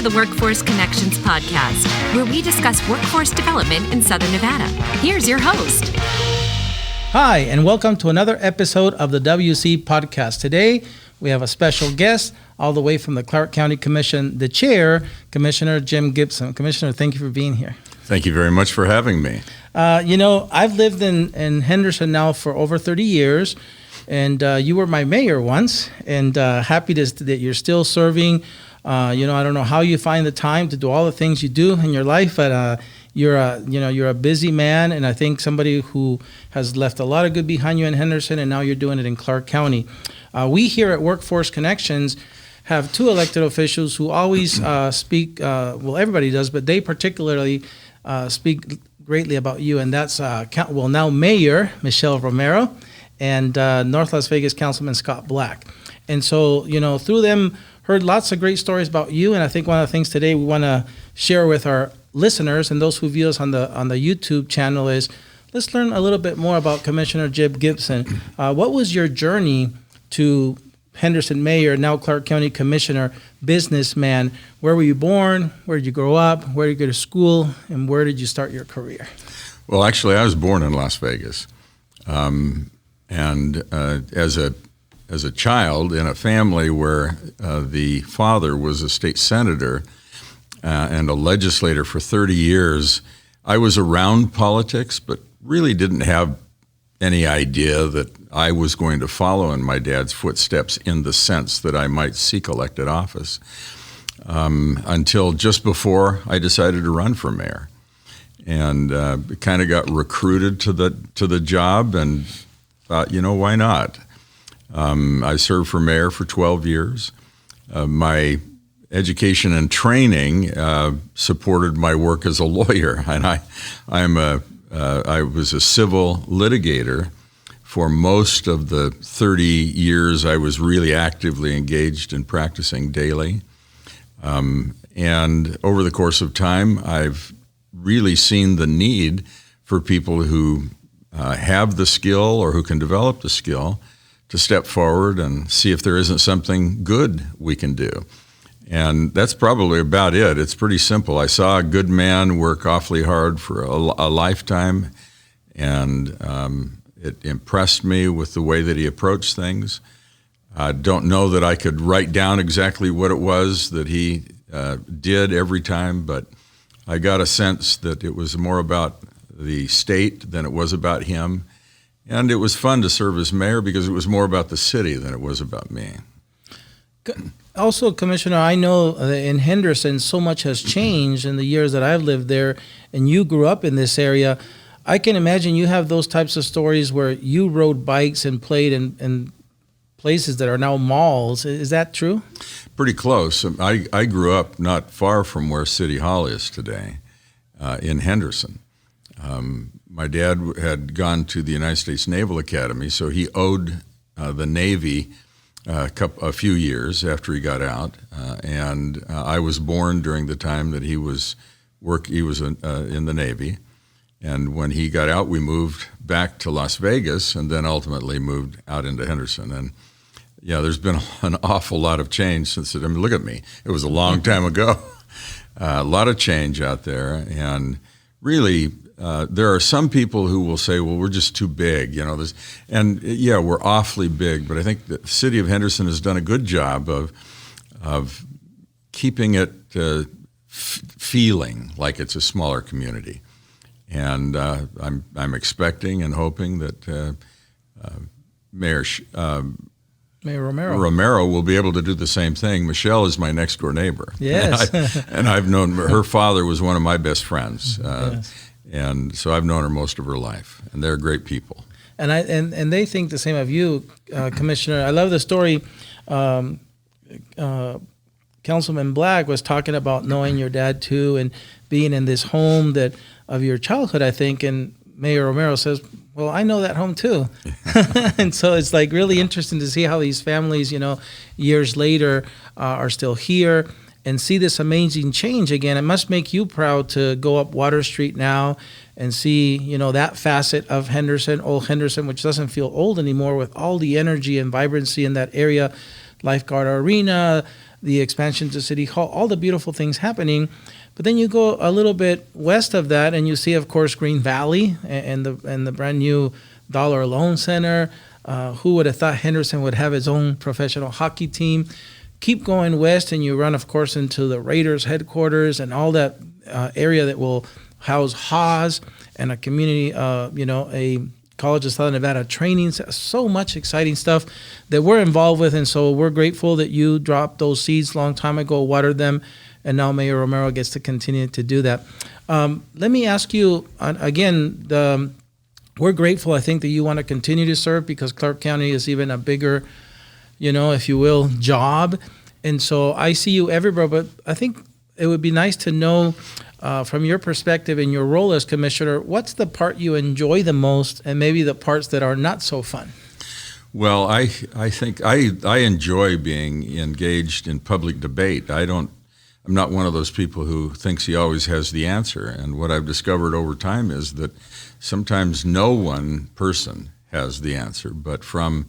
the Workforce Connections podcast, where we discuss workforce development in Southern Nevada. Here's your host. Hi, and welcome to another episode of the WC podcast. Today, we have a special guest all the way from the Clark County Commission, the chair, Commissioner Jim Gibson. Commissioner, thank you for being here. Thank you very much for having me. I've lived in Henderson now for over 30 years, and you were my mayor once, and happy that you're still serving. I don't know how you find the time to do all the things you do in your life, but you're a busy man, and I think somebody who has left a lot of good behind you in Henderson, and now you're doing it in Clark County. We here at Workforce Connections have two elected officials who always speak, everybody does, but they particularly speak greatly about you, and that's now Mayor Michelle Romero and North Las Vegas Councilman Scott Black. And so, through them, heard lots of great stories about you, and I think one of the things today we want to share with our listeners and those who view us on the YouTube channel is, let's learn a little bit more about Commissioner Jim Gibson. What was your journey to Henderson Mayor, now Clark County Commissioner, businessman? Where were you born? Where did you grow up? Where did you go to school? And where did you start your career? Well, actually, I was born in Las Vegas. And as a child in a family where the father was a state senator and a legislator for 30 years, I was around politics, but really didn't have any idea that I was going to follow in my dad's footsteps in the sense that I might seek elected office until just before I decided to run for mayor. And kind of got recruited to the job and thought, why not? I served for mayor for 12 years. My education and training supported my work as a lawyer, and I was a civil litigator for most of the 30 years I was really actively engaged in practicing daily. And over the course of time, I've really seen the need for people who have the skill or who can develop the skill to step forward and see if there isn't something good we can do. And that's probably about it. It's pretty simple. I saw a good man work awfully hard for a lifetime, and it impressed me with the way that he approached things. I don't know that I could write down exactly what it was that he did every time, but I got a sense that it was more about the state than it was about him. And it was fun to serve as mayor because it was more about the city than it was about me. Also, Commissioner, I know in Henderson so much has changed in the years that I've lived there, and you grew up in this area. I can imagine you have those types of stories where you rode bikes and played in places that are now malls. Is that true? Pretty close. I grew up not far from where City Hall is today, in Henderson. My dad had gone to the United States Naval Academy, so he owed the Navy a few years after he got out, and I was born during the time that he was in the Navy. And when he got out, we moved back to Las Vegas, and then ultimately moved out into Henderson. And yeah, there's been an awful lot of change since then. I mean, look at me; it was a long time ago. A lot of change out there, and really. There are some people who will say, well, we're just too big, we're awfully big, but I think the city of Henderson has done a good job of keeping it feeling like it's a smaller community. And I'm expecting and hoping that Mayor Romero will be able to do the same thing. Michelle is my next door neighbor. Yes. And I've known her father was one of my best friends. Yes. And so I've known her most of her life, and they're great people. And they think the same of you, Commissioner. I love the story. Councilman Black was talking about knowing your dad too, and being in this home that of your childhood, I think. And Mayor Romero says, "Well, I know that home too." And so it's like really interesting to see how these families, years later, are still here. And see this amazing change again. It must make you proud to go up Water Street now and see, that facet of Henderson, old Henderson, which doesn't feel old anymore, with all the energy and vibrancy in that area. Lifeguard Arena, the expansion to City Hall, all the beautiful things happening. But then you go a little bit west of that, and you see, of course, Green Valley and the brand new Dollar Loan Center. Who would have thought Henderson would have its own professional hockey team? Keep going west, and you run, of course, into the Raiders headquarters and all that area that will house Haas and a community, a College of Southern Nevada training. So much exciting stuff that we're involved with, and so we're grateful that you dropped those seeds a long time ago, watered them, and now Mayor Romero gets to continue to do that. Let me ask you, again, we're grateful, I think, that you want to continue to serve, because Clark County is even a bigger, if you will, job. And so I see you everywhere, but I think it would be nice to know from your perspective in your role as commissioner, what's the part you enjoy the most and maybe the parts that are not so fun? Well, I think I enjoy being engaged in public debate. I'm not one of those people who thinks he always has the answer. And what I've discovered over time is that sometimes no one person has the answer, but from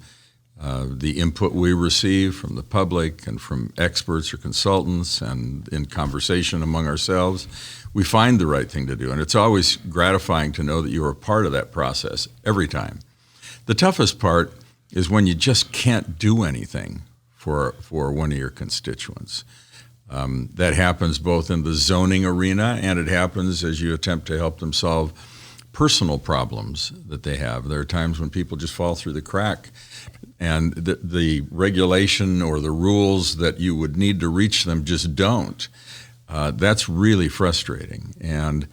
the input we receive from the public and from experts or consultants and in conversation among ourselves, we find the right thing to do. And it's always gratifying to know that you are a part of that process every time. The toughest part is when you just can't do anything for one of your constituents. That happens both in the zoning arena, and it happens as you attempt to help them solve personal problems that they have. There are times when people just fall through the crack, and the regulation or the rules that you would need to reach them just don't. That's really frustrating. And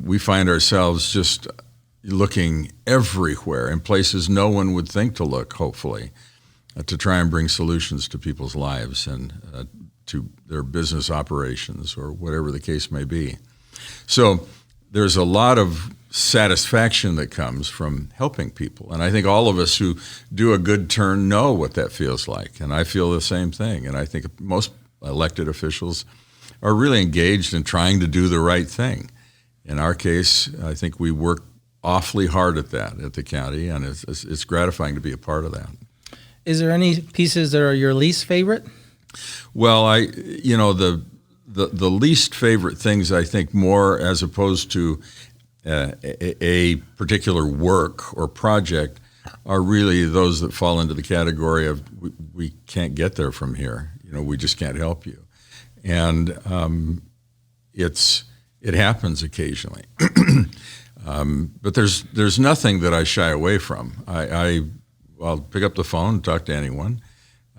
we find ourselves just looking everywhere in places no one would think to look, hopefully, to try and bring solutions to people's lives and to their business operations or whatever the case may be. So there's a lot of satisfaction that comes from helping people. And I think all of us who do a good turn know what that feels like. And I feel the same thing. And I think most elected officials are really engaged in trying to do the right thing. In our case, I think we work awfully hard at that at the county, and it's gratifying to be a part of that. Is there any pieces that are your least favorite? Well, the least favorite things, I think, more as opposed to a particular work or project, are really those that fall into the category of we can't get there from here. We just can't help you, and it happens occasionally. But there's nothing that I shy away from. I'll pick up the phone and talk to anyone.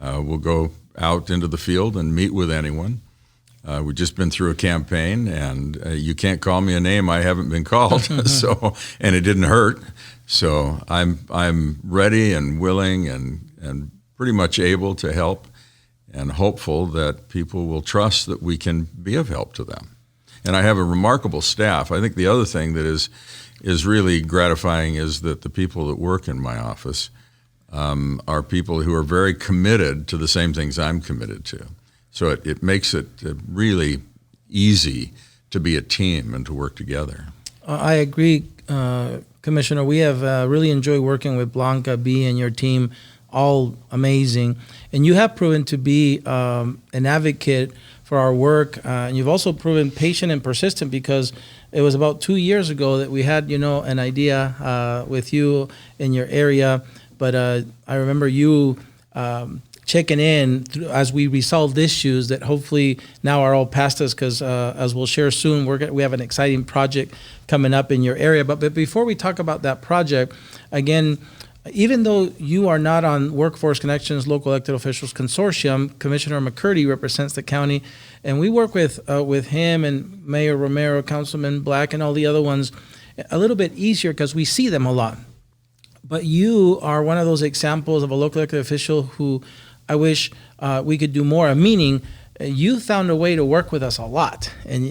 We'll go out into the field and meet with anyone. We've just been through a campaign, and you can't call me a name I haven't been called. And it didn't hurt. So I'm ready and willing and pretty much able to help, and hopeful that people will trust that we can be of help to them. And I have a remarkable staff. I think the other thing that is really gratifying is that the people that work in my office are people who are very committed to the same things I'm committed to. So it makes it really easy to be a team and to work together. I agree, Commissioner. We have really enjoyed working with Blanca, B, and your team, all amazing. And you have proven to be an advocate for our work. And you've also proven patient and persistent, because it was about 2 years ago that we had, an idea with you in your area. But I remember you checking in as we resolved issues that hopefully now are all past us, because as we'll share soon, we have an exciting project coming up in your area. But before we talk about that project, again, even though you are not on Workforce Connections Local Elected Officials Consortium, Commissioner McCurdy represents the county, and we work with him and Mayor Romero, Councilman Black, and all the other ones a little bit easier because we see them a lot. But you are one of those examples of a local elected official who I wish we could do more. Meaning, you found a way to work with us a lot, and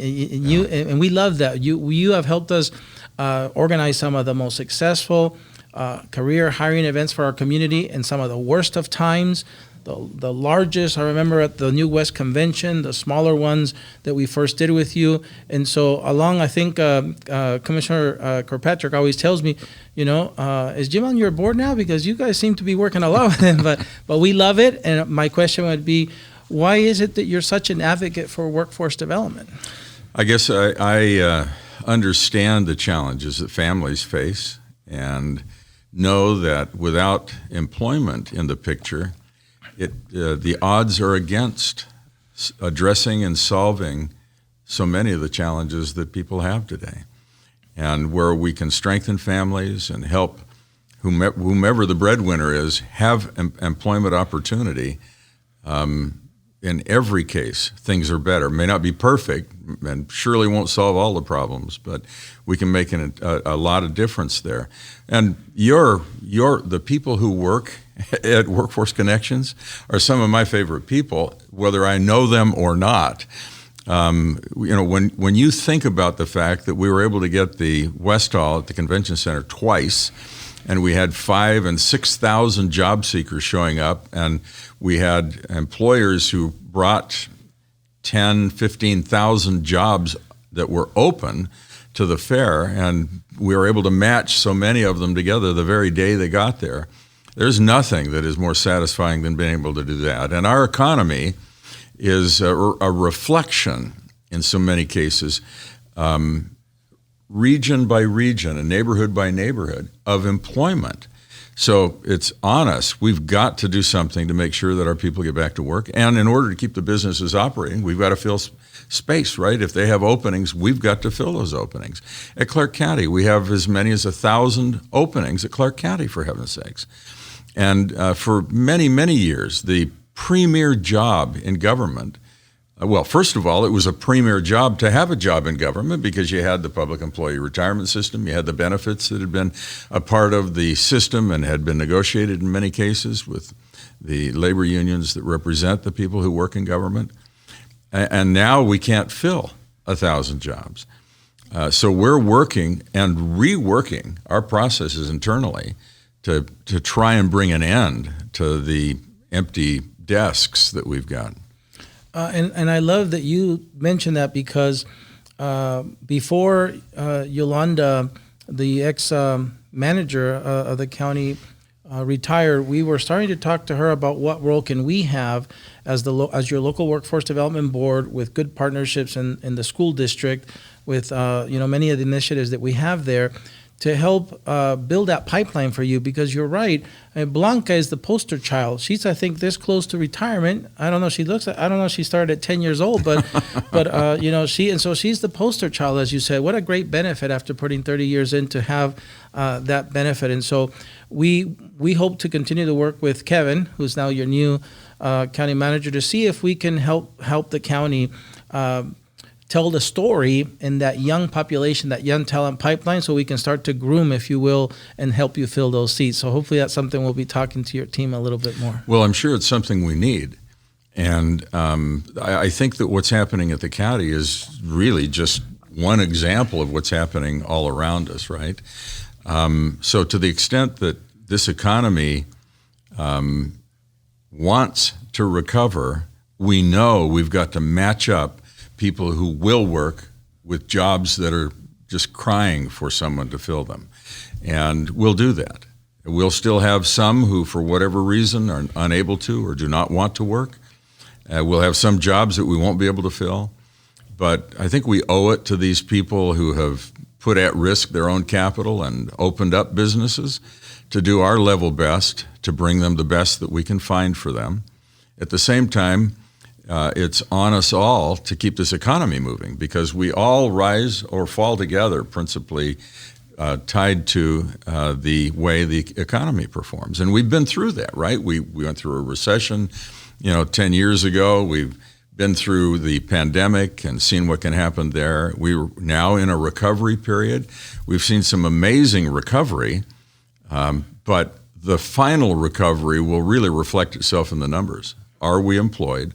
we love that. You have helped us organize some of the most successful career hiring events for our community in some of the worst of times. The largest, I remember at the New West Convention, the smaller ones that we first did with you. And so along, I think Commissioner Kirkpatrick always tells me, is Jim on your board now? Because you guys seem to be working a lot with him, but we love it. And my question would be, Why is it that you're such an advocate for workforce development? I guess I understand the challenges that families face and know that without employment in the picture, the odds are against addressing and solving so many of the challenges that people have today. And where we can strengthen families and help whomever the breadwinner is have employment opportunity, in every case, things are better. May not be perfect and surely won't solve all the problems, but we can make a lot of difference there. And the people who work at Workforce Connections are some of my favorite people, whether I know them or not. When you think about the fact that we were able to get the West Hall at the Convention Center twice, and we had 5,000 and 6,000 job seekers showing up, and we had employers who brought 10,000, 15,000 jobs that were open to the fair, and we were able to match so many of them together the very day they got there. There's nothing that is more satisfying than being able to do that. And our economy is a reflection, in so many cases, region by region and neighborhood by neighborhood of employment. So it's on us. We've got to do something to make sure that our people get back to work. And in order to keep the businesses operating, we've got to fill space, right? If they have openings, we've got to fill those openings. At Clark County, we have as many as 1,000 openings at Clark County, for heaven's sakes. And for many, many years, the premier job in government, well, first of all, it was a premier job to have a job in government because you had the public employee retirement system, you had the benefits that had been a part of the system and had been negotiated in many cases with the labor unions that represent the people who work in government. And now we can't fill 1,000 jobs. So we're working and reworking our processes internally to try and bring an end to the empty desks that we've got. And I love that you mentioned that because before Yolanda, the ex-manager of the county, retired, we were starting to talk to her about what role can we have as your local workforce development board with good partnerships in the school district with many of the initiatives that we have there to help build that pipeline for you, because you're right. Blanca is the poster child. She's, I think, this close to retirement. I don't know. She started at 10 years old, but she's the poster child, as you said. What a great benefit after putting 30 years in to have that benefit. And so we hope to continue to work with Kevin, who's now your new county manager, to see if we can help the county tell the story in that young population, that young talent pipeline, so we can start to groom, if you will, and help you fill those seats. So hopefully that's something we'll be talking to your team a little bit more. Well, I'm sure it's something we need. And I think that what's happening at the county is really just one example of what's happening all around us, right? So to the extent that this economy wants to recover, we know we've got to match up people who will work with jobs that are just crying for someone to fill them. And we'll do that. We'll still have some who, for whatever reason, are unable to or do not want to work. We'll have some jobs that we won't be able to fill. But I think we owe it to these people who have put at risk their own capital and opened up businesses to do our level best to bring them the best that we can find for them. At the same time, it's on us all to keep this economy moving, because we all rise or fall together, principally tied to the way the economy performs. And we've been through that, right? We went through a recession, 10 years ago. We've been through the pandemic and seen what can happen there. We're now in a recovery period. We've seen some amazing recovery, but the final recovery will really reflect itself in the numbers. Are we employed?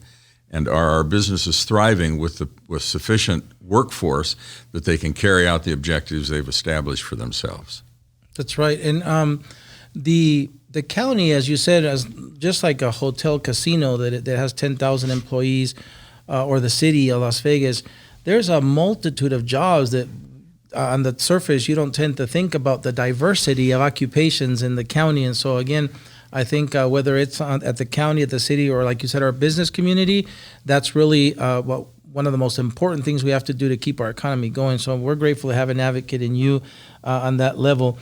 And are our businesses thriving with sufficient workforce that they can carry out the objectives they've established for themselves? That's right. And the county, as you said, as just like a hotel casino that has 10,000 employees, or the city of Las Vegas, there's a multitude of jobs that on the surface you don't tend to think about the diversity of occupations in the county. And so again, I think whether it's at the county, at the city, or like you said, our business community, that's really one of the most important things we have to do to keep our economy going. So we're grateful to have an advocate in you on that level.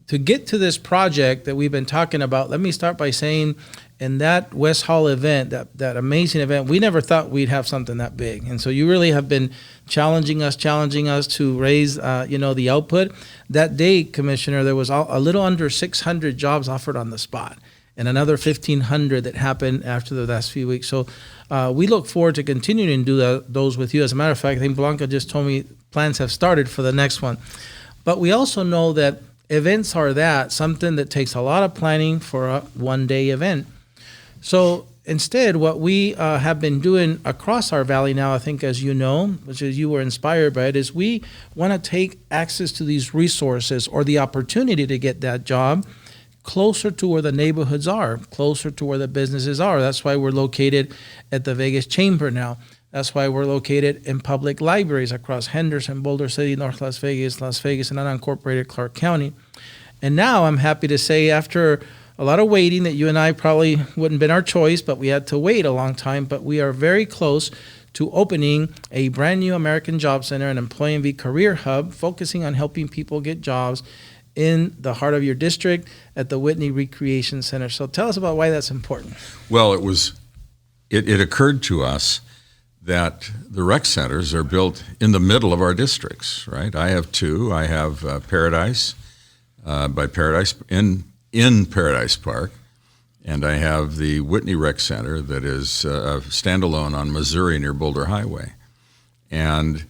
To get to this project that we've been talking about, let me start by saying, in that West Hall event, that amazing event, we never thought we'd have something that big. And so you really have been challenging us to raise, the output. That day, Commissioner, there was a little under 600 jobs offered on the spot, and another 1,500 that happened after the last few weeks. So we look forward to continuing to do those with you. As a matter of fact, I think Blanca just told me plans have started for the next one. But we also know that events are something that takes a lot of planning for a one-day event. So instead, what we have been doing across our valley now, I think, as you know, which is you were inspired by it, is we want to take access to these resources or the opportunity to get that job closer to where the neighborhoods are, closer to where the businesses are. That's why we're located at the Vegas Chamber now. That's why we're located in public libraries across Henderson, Boulder City, North Las Vegas, and unincorporated Clark County. And now I'm happy to say, after a lot of waiting that you and I probably wouldn't have been our choice, but we had to wait a long time, but we are very close to opening a brand new American Job Center, an EmployNV Career Hub, focusing on helping people get jobs in the heart of your district at the Whitney Recreation Center. So tell us about why that's important. Well, it occurred to us that the rec centers are built in the middle of our districts, right? I have two. I have Paradise by Paradise in Paradise Park, and I have the Whitney Rec Center that is standalone on Missouri near Boulder Highway. And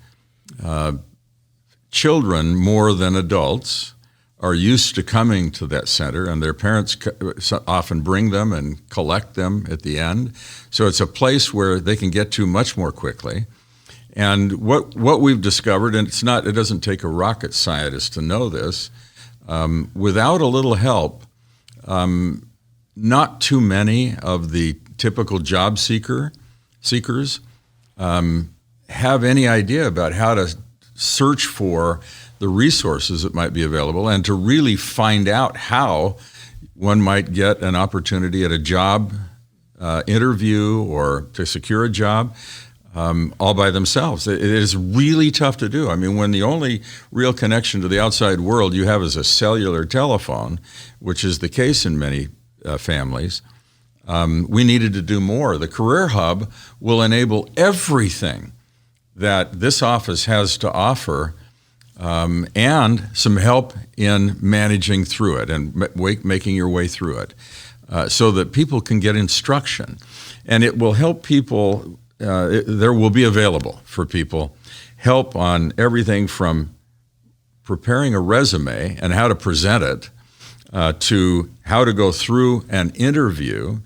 children more than adults are used to coming to that center, and their parents often bring them and collect them at the end. So it's a place where they can get to much more quickly. And what we've discovered, and it doesn't take a rocket scientist to know this, without a little help, not too many of the typical job seekers have any idea about how to search for the resources that might be available and to really find out how one might get an opportunity at a job interview or to secure a job all by themselves. It is really tough to do. I mean, when the only real connection to the outside world you have is a cellular telephone, which is the case in many families, we needed to do more. The Career Hub will enable everything that this office has to offer, and some help in managing through it and making your way through it, so that people can get instruction. And it will help people, there will be available for people help on everything from preparing a resume and how to present it, to how to go through an interview,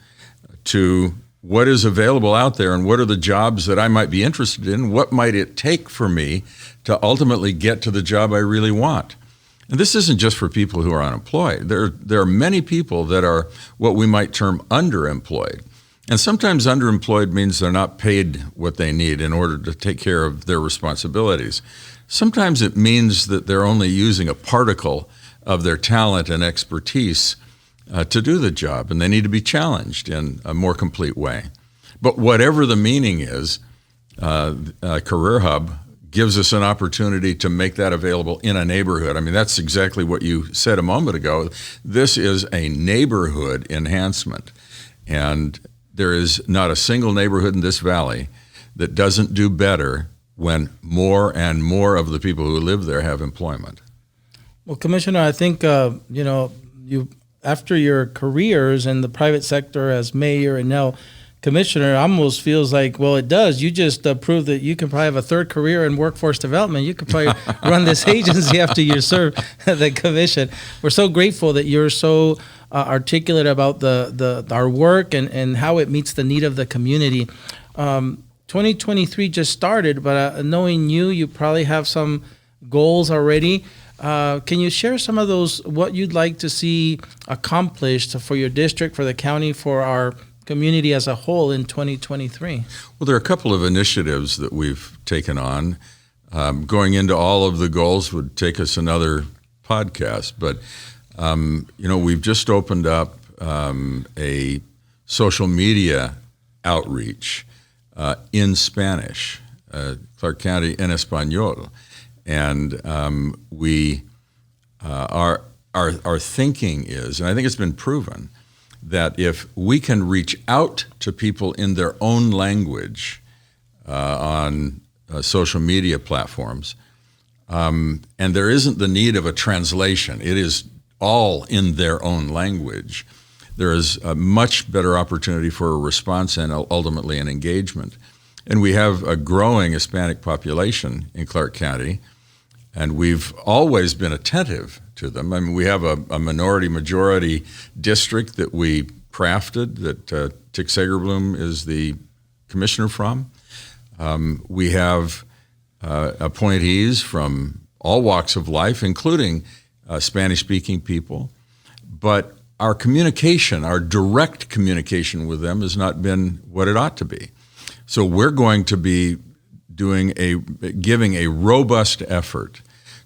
to what is available out there and what are the jobs that I might be interested in, what might it take for me to ultimately get to the job I really want. And this isn't just for people who are unemployed. There are many people that are what we might term underemployed. And sometimes underemployed means they're not paid what they need in order to take care of their responsibilities. Sometimes it means that they're only using a particle of their talent and expertise to do the job, and they need to be challenged in a more complete way. But whatever the meaning is, Career Hub gives us an opportunity to make that available in a neighborhood. I mean, that's exactly what you said a moment ago. This is a neighborhood enhancement, and there is not a single neighborhood in this valley that doesn't do better when more and more of the people who live there have employment. Well, Commissioner, I think, you after your careers in the private sector as mayor and now commissioner, almost feels like, well, it does. You just proved that you can probably have a third career in workforce development. You could probably run this agency after you serve the commission. We're so grateful that you're so articulate about our work and how it meets the need of the community. 2023 just started, but knowing you probably have some goals already. Can you share some of those, what you'd like to see accomplished for your district, for the county, for our community as a whole in 2023? Well, there are a couple of initiatives that we've taken on. Going into all of the goals would take us another podcast, but we've just opened up a social media outreach in Spanish, Clark County en Español, and our thinking is, and I think it's been proven, that if we can reach out to people in their own language on social media platforms, and there isn't the need of a translation, it is all in their own language, there is a much better opportunity for a response and ultimately an engagement. And we have a growing Hispanic population in Clark County, and we've always been attentive to them. I mean, we have a minority-majority district that we crafted that Tick Sagerblum is the commissioner from. We have appointees from all walks of life, including Spanish-speaking people. But our communication, our direct communication with them has not been what it ought to be. So we're going to be giving a robust effort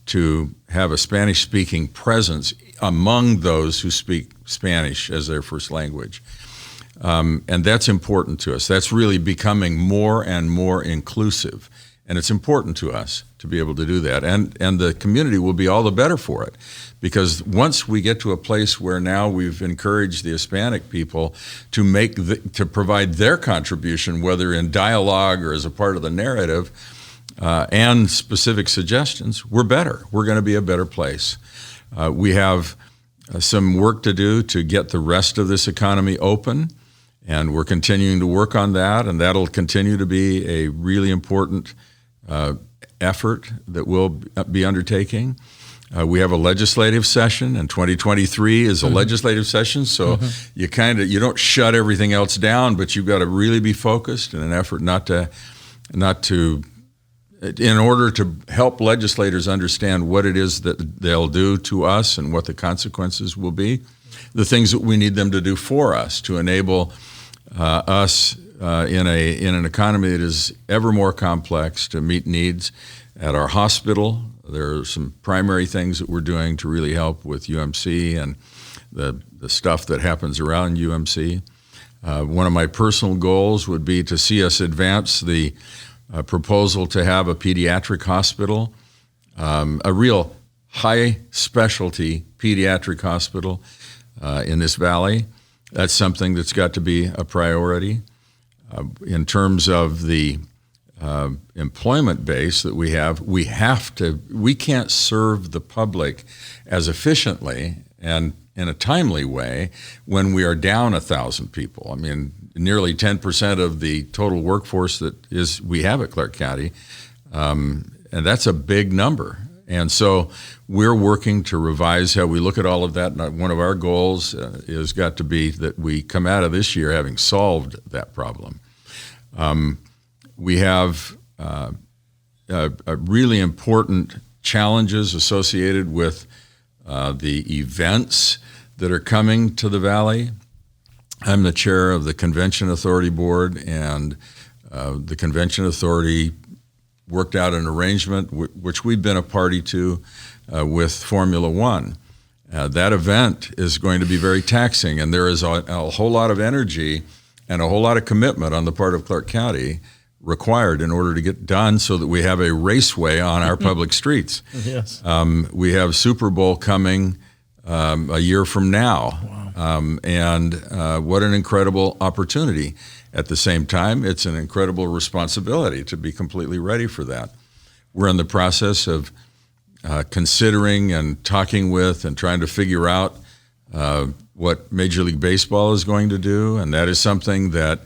to have a Spanish-speaking presence among those who speak Spanish as their first language. And that's important to us. That's really becoming more and more inclusive. And it's important to us to be able to do that. And the community will be all the better for it. Because once we get to a place where now we've encouraged the Hispanic people to provide their contribution, whether in dialogue or as a part of the narrative, and specific suggestions, we're better. We're going to be a better place. We have some work to do to get the rest of this economy open, and we're continuing to work on that, and that'll continue to be a really important effort that we'll be undertaking. We have a legislative session, and 2023 is a legislative session, so you don't shut everything else down, but you've got to really be focused in an effort in order to help legislators understand what it is that they'll do to us and what the consequences will be, the things that we need them to do for us to enable us in an economy that is ever more complex to meet needs at our hospital. There are some primary things that we're doing to really help with UMC and the stuff that happens around UMC. One of my personal goals would be to see us advance the proposal to have a pediatric hospital, a real high specialty pediatric hospital in this valley. That's something that's got to be a priority. In terms of the employment base that we can't serve the public as efficiently and in a timely way when we are down 1,000 people. I mean, nearly 10% of the total workforce we have at Clark County, and that's a big number. And so we're working to revise how we look at all of that. And one of our goals has got to be that we come out of this year having solved that problem. We have really important challenges associated with the events that are coming to the Valley. I'm the chair of the Convention Authority Board, and the Convention Authority worked out an arrangement which we've been a party to with Formula One. That event is going to be very taxing, and there is a whole lot of energy and a whole lot of commitment on the part of Clark County required in order to get done so that we have a raceway on our public streets. Yes. We have Super Bowl coming a year from now. Wow. And what an incredible opportunity. At the same time, it's an incredible responsibility to be completely ready for that. We're in the process of considering and talking with and trying to figure out what Major League Baseball is going to do, and that is something that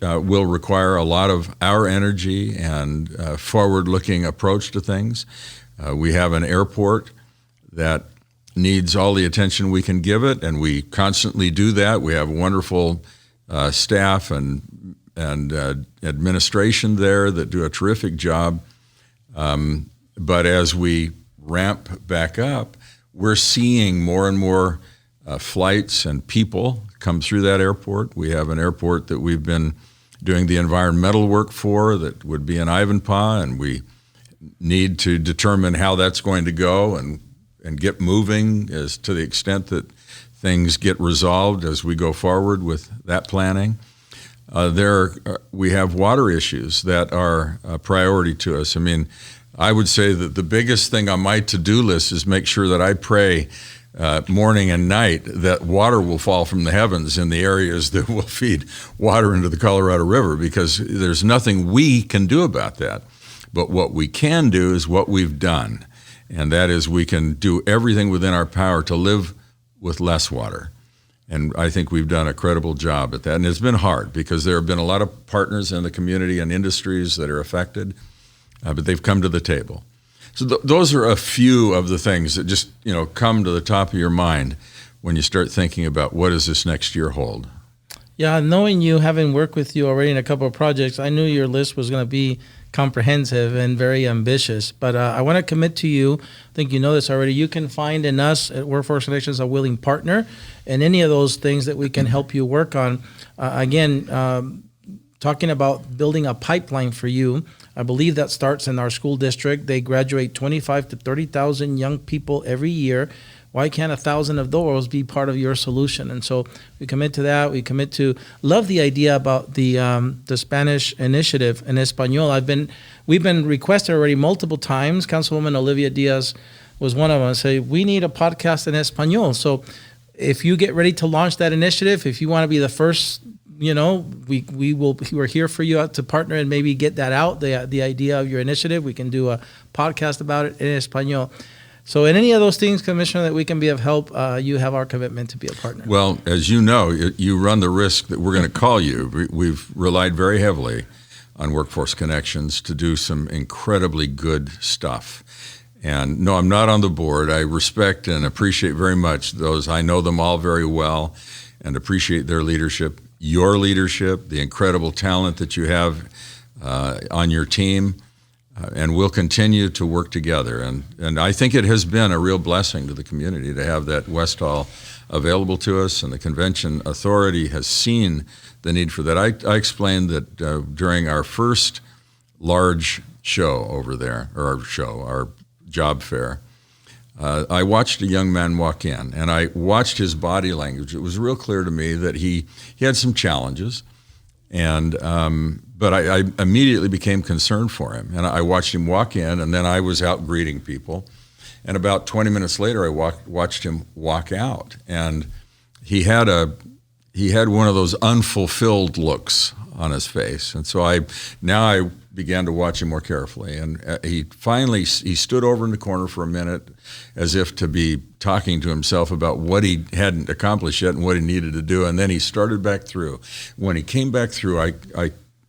will require a lot of our energy and forward-looking approach to things. We have an airport that needs all the attention we can give it, and we constantly do that. We have wonderful staff and administration there that do a terrific job. But as we ramp back up, we're seeing more and more flights and people come through that airport. We have an airport that we've been doing the environmental work for that would be in Ivanpah, and we need to determine how that's going to go and get moving as to the extent that things get resolved as we go forward with that planning. We have water issues that are a priority to us. I mean, I would say that the biggest thing on my to-do list is make sure that I pray morning and night that water will fall from the heavens in the areas that will feed water into the Colorado River, because there's nothing we can do about that. But what we can do is what we've done, and that is we can do everything within our power to live with less water. And I think we've done a credible job at that. And it's been hard because there have been a lot of partners in the community and industries that are affected, but they've come to the table. So those are a few of the things that just come to the top of your mind when you start thinking about what does this next year hold. Yeah, knowing you, having worked with you already in a couple of projects, I knew your list was going to be comprehensive and very ambitious. But I want to commit to you, I think you know this already, you can find in us at Workforce Connections a willing partner in any of those things that we can help you work on. Talking about building a pipeline for you, I believe that starts in our school district. They graduate 25 to 30,000 young people every year. Why can't 1,000 of those be part of your solution? And so we commit to that. We commit to love the idea about the Spanish initiative in Espanol. We've been requested already multiple times. Councilwoman Olivia Diaz was one of them. Say we need a podcast in Espanol. So if you get ready to launch that initiative, if you want to be the first, we're here for you to partner and maybe get that out. The idea of your initiative, we can do a podcast about it in Espanol. So in any of those things, Commissioner, that we can be of help, you have our commitment to be a partner. Well, as you know, you run the risk that we're going to call you. We've relied very heavily on Workforce Connections to do some incredibly good stuff. And no, I'm not on the board. I respect and appreciate very much those. I know them all very well and appreciate their leadership, your leadership, the incredible talent that you have on your team. And we'll continue to work together. And I think it has been a real blessing to the community to have that West Hall available to us, and the Convention Authority has seen the need for that. I explained that during our first large show over there, or our job fair, I watched a young man walk in, and I watched his body language. It was real clear to me that he had some challenges, and but I immediately became concerned for him. And I watched him walk in, and then I was out greeting people. And about 20 minutes later, I watched him walk out. And he had one of those unfulfilled looks on his face. And so I began to watch him more carefully. And he stood over in the corner for a minute as if to be talking to himself about what he hadn't accomplished yet and what he needed to do. And then he started back through. When he came back through,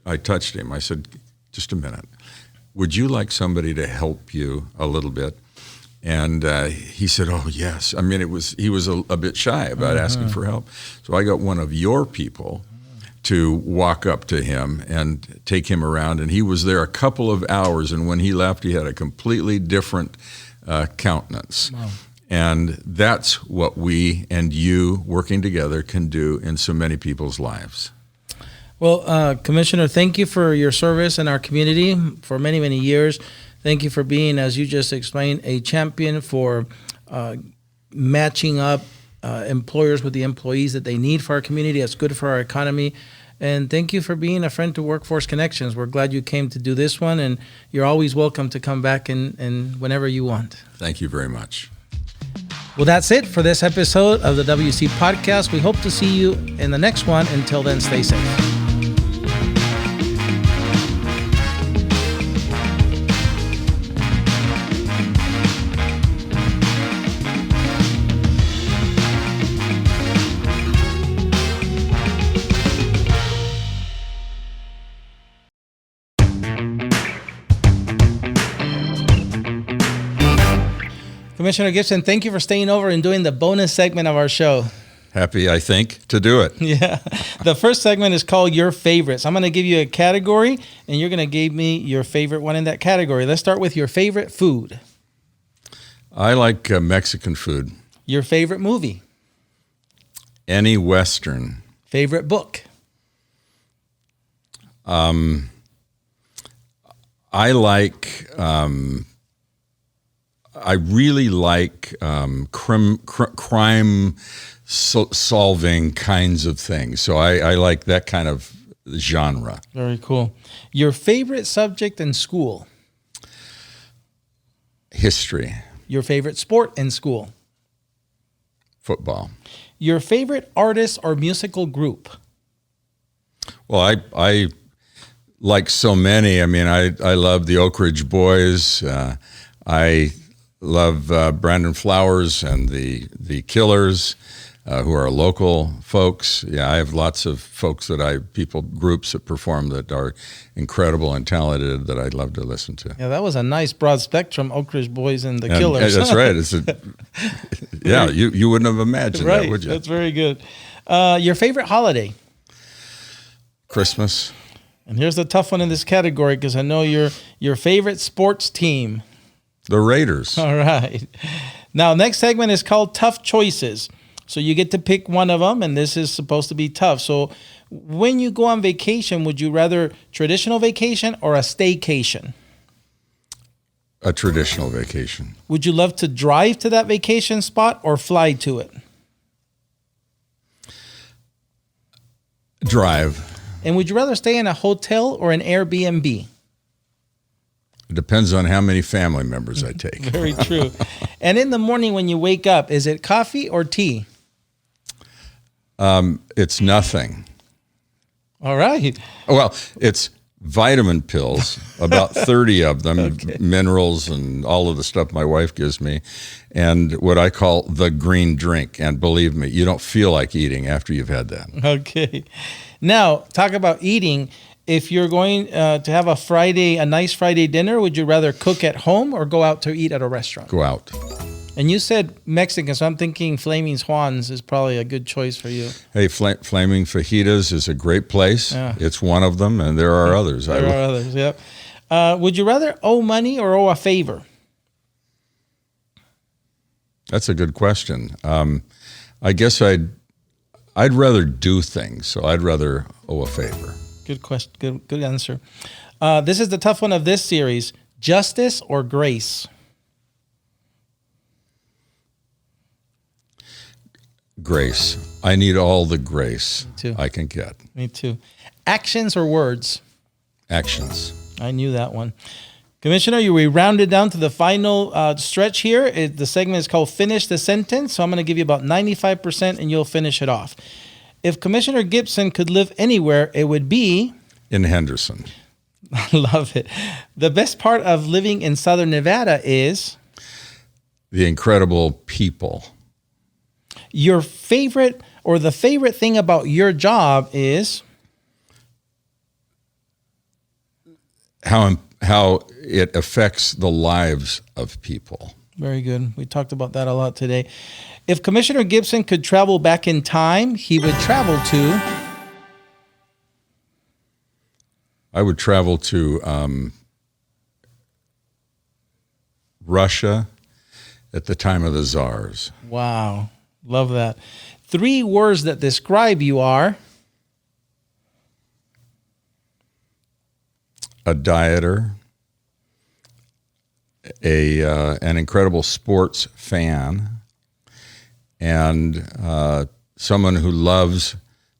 I touched him. I said, just a minute. Would you like somebody to help you a little bit? And he said, oh, yes. I mean, he was a bit shy about asking for help. So I got one of your people to walk up to him and take him around. And he was there a couple of hours. And when he left, he had a completely different countenance. Wow. And that's what we and you working together can do in so many people's lives. Well, Commissioner, thank you for your service in our community for many, many years. Thank you for being, as you just explained, a champion for matching up employers with the employees that they need for our community. That's good for our economy. And thank you for being a friend to Workforce Connections. We're glad you came to do this one, and you're always welcome to come back and whenever you want. Thank you very much. Well, that's it for this episode of the WC Podcast. We hope to see you in the next one. Until then, stay safe. Commissioner Gibson, thank you for staying over and doing the bonus segment of our show. Happy, I think, to do it. Yeah. The first segment is called Your Favorites. I'm going to give you a category, and you're going to give me your favorite one in that category. Let's start with your favorite food. I like Mexican food. Your favorite movie. Any Western. Favorite book. I like I really like crime solving kinds of things. So I like that kind of genre. Very cool. Your favorite subject in school? History. Your favorite sport in school? Football. Your favorite artist or musical group? Well, I like so many. I mean, I love the Oak Ridge Boys. I love Brandon Flowers and the Killers, who are local folks. Yeah, I have lots of folks groups that perform that are incredible and talented that I'd love to listen to. Yeah, that was a nice broad spectrum, Oak Ridge Boys and the Killers. That's right. You wouldn't have imagined that, would you? That's very good. Your favorite holiday? Christmas. And here's the tough one in this category because I know your favorite sports team. The Raiders. All right. Now, next segment is called Tough Choices. So you get to pick one of them, and this is supposed to be tough. So when you go on vacation, would you rather traditional vacation or a staycation? A traditional vacation. Would you love to drive to that vacation spot or fly to it? Drive. And would you rather stay in a hotel or an Airbnb? It depends on how many family members I take. Very true. And in the morning when you wake up, is it coffee or tea? It's nothing. All right. Well, it's vitamin pills, about 30 of them, okay. Minerals and all of the stuff my wife gives me, and what I call the green drink. And believe me, you don't feel like eating after you've had that. Okay. Now, talk about eating. If you're going to have a nice Friday dinner, would you rather cook at home or go out to eat at a restaurant? Go out. And you said Mexican, so I'm thinking Flaming Juan's is probably a good choice for you. Hey, Flaming Fajitas is a great place. Yeah. It's one of them, and there are others. There are others, yep. Would you rather owe money or owe a favor? That's a good question. I guess I'd rather do things, so I'd rather owe a favor. Good question. Good answer. This is the tough one of this series. Justice or grace? Grace. I need all the grace I can get. Me too. Actions or words? Actions. I knew that one. Commissioner, we rounded down to the final stretch here. The segment is called Finish the Sentence. So I'm going to give you about 95% and you'll finish it off. If Commissioner Gibson could live anywhere, it would be? In Henderson. I love it. The best part of living in Southern Nevada is? The incredible people. Your favorite or the favorite thing about your job is? How it affects the lives of people. Very good. We talked about that a lot today. If Commissioner Gibson could travel back in time, he would travel to? I would travel to Russia at the time of the czars. Wow. Love that. 3 words that describe you are? A dieter, an incredible sports fan, and someone who loves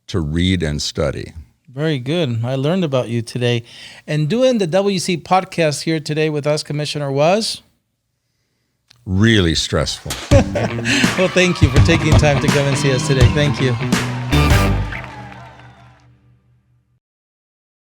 to read and study. Very good. I learned about you today. And doing the WC podcast here today with us, Commissioner, was? Really stressful. Well, thank you for taking time to come and see us today. Thank you.